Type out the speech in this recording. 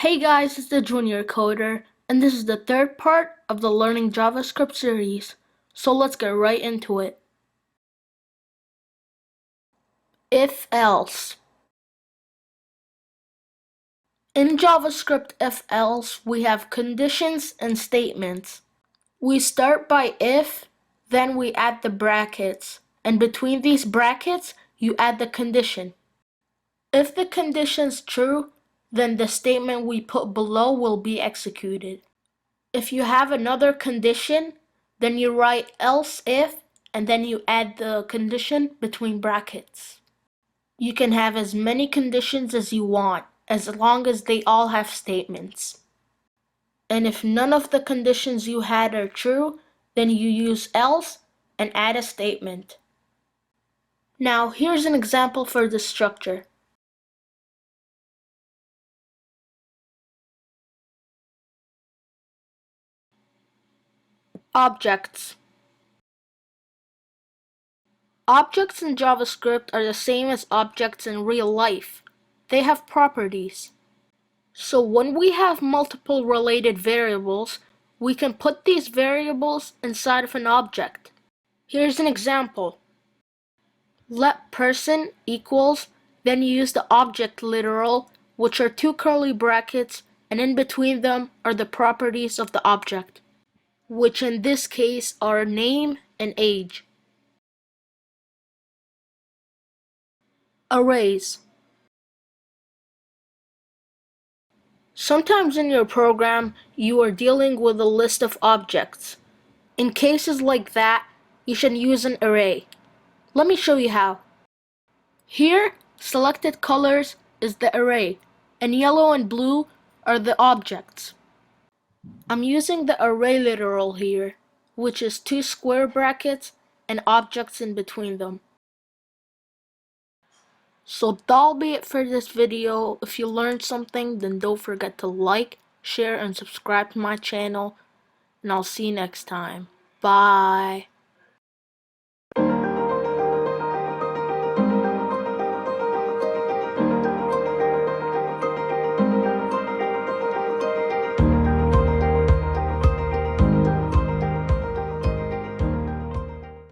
Hey guys, it's the Junior Coder, and this is the third part of the Learning JavaScript series. So let's get right into it. If-else. In JavaScript if-else, we have conditions and statements. We start by if, then we add the brackets, and between these brackets, you add the condition. If the condition's true, then the statement we put below will be executed. If you have another condition, then you write else if, and then you add the condition between brackets. You can have as many conditions as you want, as long as they all have statements. And if none of the conditions you had are true, then you use else and add a statement. Now here's an example for the structure. Objects. Objects in JavaScript are the same as objects in real life. They have properties. So when we have multiple related variables, we can put these variables inside of an object. Here's an example. Let person equals, then you use the object literal, which are two curly brackets, and in between them are the properties of the object, which in this case are name and age. Arrays. Sometimes in your program, you are dealing with a list of objects. In cases like that, you should use an array. Let me show you how. Here, selected colors is the array, and yellow and blue are the objects. I'm using the array literal here, which is two square brackets and objects in between them. So that'll be it for this video. If you learned something, then don't forget to like, share, and subscribe to my channel, and I'll see you next time. Bye.